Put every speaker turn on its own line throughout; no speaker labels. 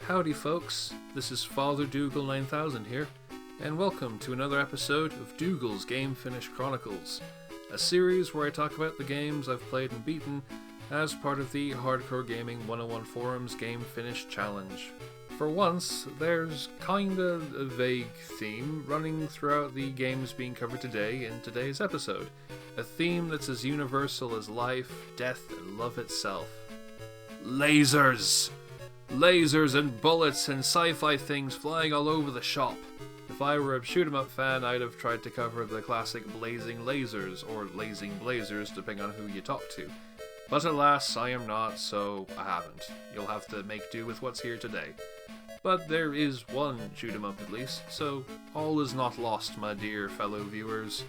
Howdy folks, this is Father Dougal 9000 here, and welcome to another episode of Dougal's Game Finish Chronicles, a series where I talk about the games I've played and beaten as part of the Hardcore Gaming 101 Forums Game Finish Challenge. For once, there's kinda a vague theme running throughout the games being covered today in today's episode, a theme that's as universal as life, death, and love itself. Lasers! Lasers and bullets and sci-fi things flying all over the shop. If I were a shoot-'em-up fan, I'd have tried to cover the classic blazing lasers, or lazing blazers, depending on who you talk to. But alas, I am not, so I haven't. You'll have to make do with what's here today. But there is one shoot-'em-up at least, so all is not lost, my dear fellow viewers.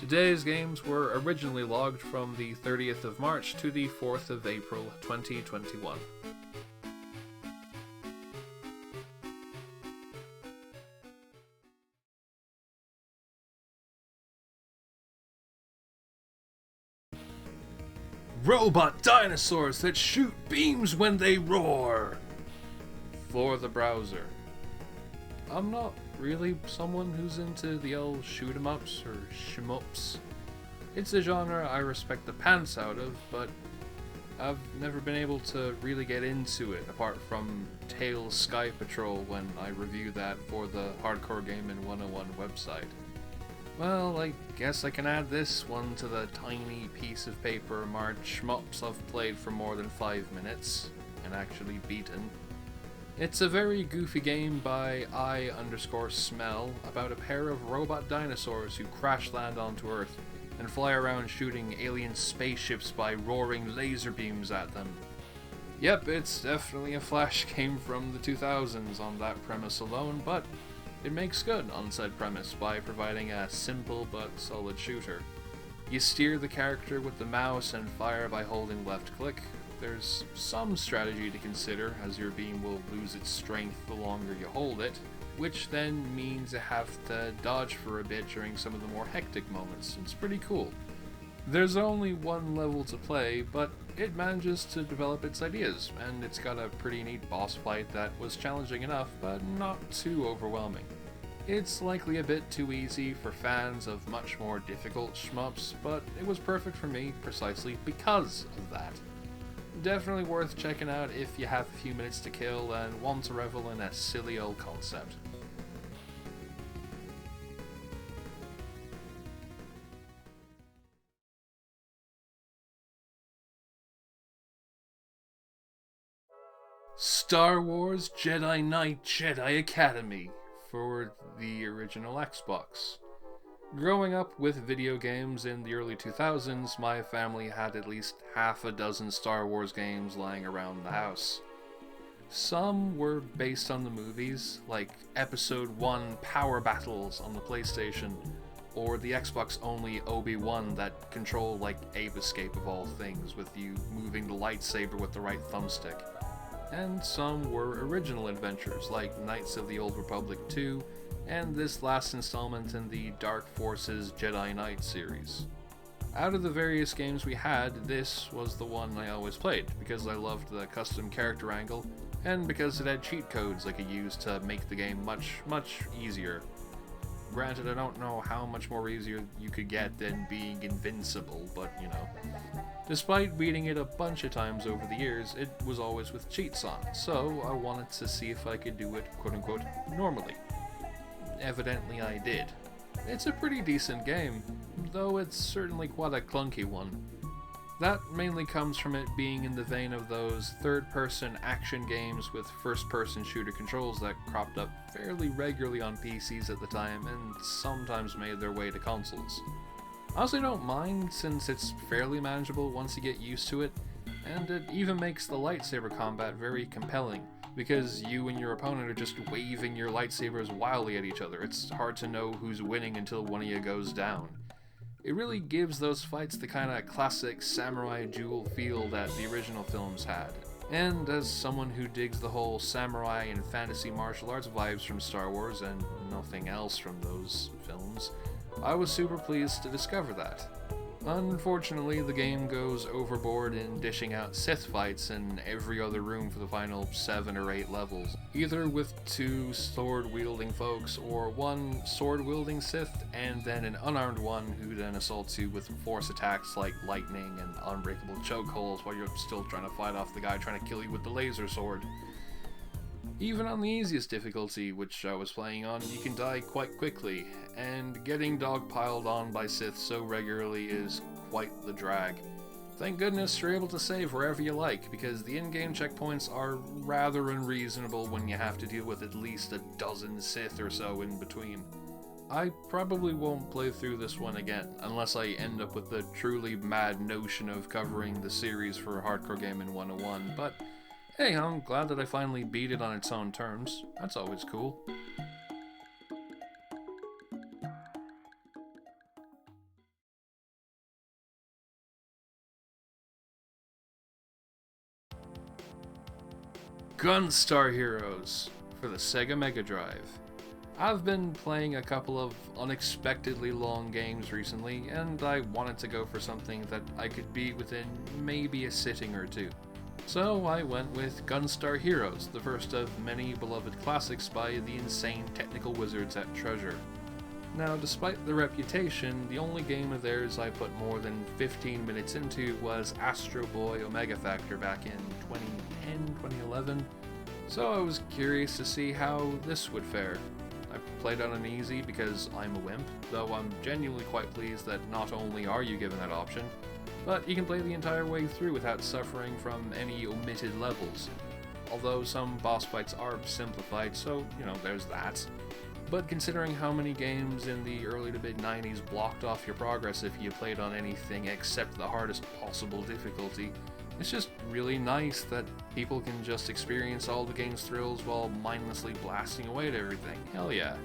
Today's games were originally logged from the 30th of March to the 4th of April 2021. Robot dinosaurs that shoot beams when they roar! For the browser. I'm not really someone who's into the old shoot-'em-ups or shmups. It's a genre I respect the pants out of, but I've never been able to really get into it, apart from Tails Sky Patrol when I review that for the Hardcore Gaming 101 website. Well, I guess I can add this one to the tiny piece of paper marked shmups I've played for more than 5 minutes, and actually beaten. It's a very goofy game by I_Smell about a pair of robot dinosaurs who crash land onto Earth and fly around shooting alien spaceships by roaring laser beams at them. Yep, it's definitely a Flash game from the 2000s on that premise alone, but it makes good on said premise by providing a simple but solid shooter. You steer the character with the mouse and fire by holding left click. There's some strategy to consider, as your beam will lose its strength the longer you hold it, which then means you have to dodge for a bit during some of the more hectic moments. It's pretty cool. There's only one level to play, but it manages to develop its ideas, and it's got a pretty neat boss fight that was challenging enough, but not too overwhelming. It's likely a bit too easy for fans of much more difficult shmups, but it was perfect for me precisely because of that. Definitely worth checking out if you have a few minutes to kill and want to revel in a silly old concept. Star Wars Jedi Knight Jedi Academy for the original Xbox. Growing up with video games in the early 2000s, my family had at least half a dozen Star Wars games lying around the house. Some were based on the movies, like Episode 1 Power Battles on the PlayStation, or the Xbox-only Obi-Wan that controlled like Ape Escape of all things, with you moving the lightsaber with the right thumbstick. And some were original adventures, like Knights of the Old Republic 2, and this last installment in the Dark Forces Jedi Knight series. Out of the various games we had, this was the one I always played, because I loved the custom character angle, and because it had cheat codes I could use to make the game much easier. Granted, I don't know how much more easier you could get than being invincible, but you know. Despite beating it a bunch of times over the years, it was always with cheats on, so I wanted to see if I could do it quote-unquote normally. Evidently I did. It's a pretty decent game, though it's certainly quite a clunky one. That mainly comes from it being in the vein of those third-person action games with first-person shooter controls that cropped up fairly regularly on PCs at the time and sometimes made their way to consoles. I honestly don't mind, since it's fairly manageable once you get used to it, and it even makes the lightsaber combat very compelling, because you and your opponent are just waving your lightsabers wildly at each other. It's hard to know who's winning until one of you goes down. It really gives those fights the kind of classic samurai duel feel that the original films had. And as someone who digs the whole samurai and fantasy martial arts vibes from Star Wars and nothing else from those films, I was super pleased to discover that. Unfortunately, the game goes overboard in dishing out Sith fights in every other room for the final 7 or 8 levels, either with 2 sword-wielding folks or 1 sword-wielding Sith and then an unarmed one who then assaults you with force attacks like lightning and unbreakable chokeholds while you're still trying to fight off the guy trying to kill you with the laser sword. Even on the easiest difficulty, which I was playing on, you can die quite quickly, and getting dogpiled on by Sith so regularly is quite the drag. Thank goodness you're able to save wherever you like, because the in-game checkpoints are rather unreasonable when you have to deal with at least a dozen Sith or so in between. I probably won't play through this one again, unless I end up with the truly mad notion of covering the series for a hardcore game in 101, but hey, I'm glad that I finally beat it on its own terms. That's always cool. Gunstar Heroes for the Sega Mega Drive. I've been playing a couple of unexpectedly long games recently, and I wanted to go for something that I could beat within maybe a sitting or two. So I went with Gunstar Heroes, the first of many beloved classics by the insane technical wizards at Treasure. Now, despite the reputation, the only game of theirs I put more than 15 minutes into was Astro Boy Omega Factor back in 2010, 2011, so I was curious to see how this would fare. I played on an easy because I'm a wimp, though I'm genuinely quite pleased that not only are you given that option, but you can play the entire way through without suffering from any omitted levels. Although some boss fights are simplified, so, there's that. But considering how many games in the early to mid-90s blocked off your progress if you played on anything except the hardest possible difficulty, it's just really nice that people can just experience all the game's thrills while mindlessly blasting away at everything. Hell yeah.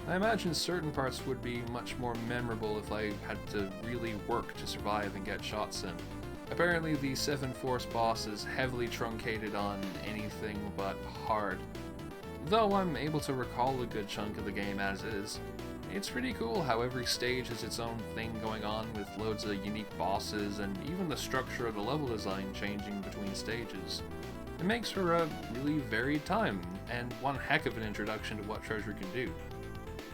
I imagine certain parts would be much more memorable if I had to really work to survive and get shots in. Apparently the 7 Force boss is heavily truncated on anything but hard. Though I'm able to recall a good chunk of the game as is, it's pretty cool how every stage has its own thing going on with loads of unique bosses and even the structure of the level design changing between stages. It makes for a really varied time, and one heck of an introduction to what Treasure can do.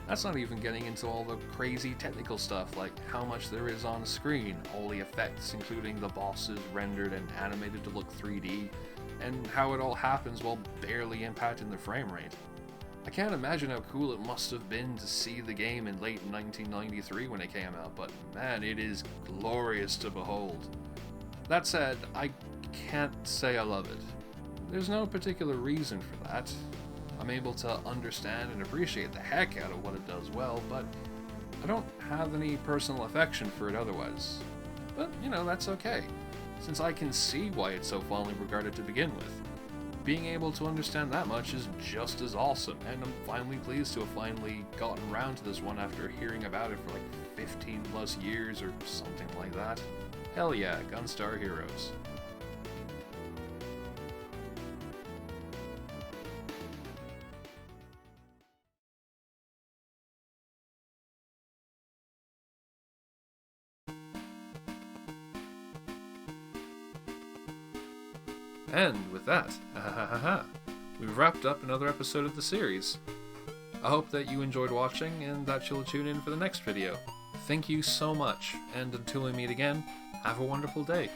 That's not even getting into all the crazy technical stuff like how much there is on screen, all the effects including the bosses rendered and animated to look 3D, and how it all happens while barely impacting the frame rate. I can't imagine how cool it must have been to see the game in late 1993 when it came out, but man, it is glorious to behold. That said, I can't say I love it. There's no particular reason for that. I'm able to understand and appreciate the heck out of what it does well, but I don't have any personal affection for it otherwise. But, that's okay, since I can see why it's so fondly regarded to begin with. Being able to understand that much is just as awesome, and I'm finally pleased to have finally gotten around to this one after hearing about it for like 15 plus years or something like that. Hell yeah, Gunstar Heroes. And with that, we've wrapped up another episode of the series. I hope that you enjoyed watching and that you'll tune in for the next video. Thank you so much, and until we meet again, have a wonderful day.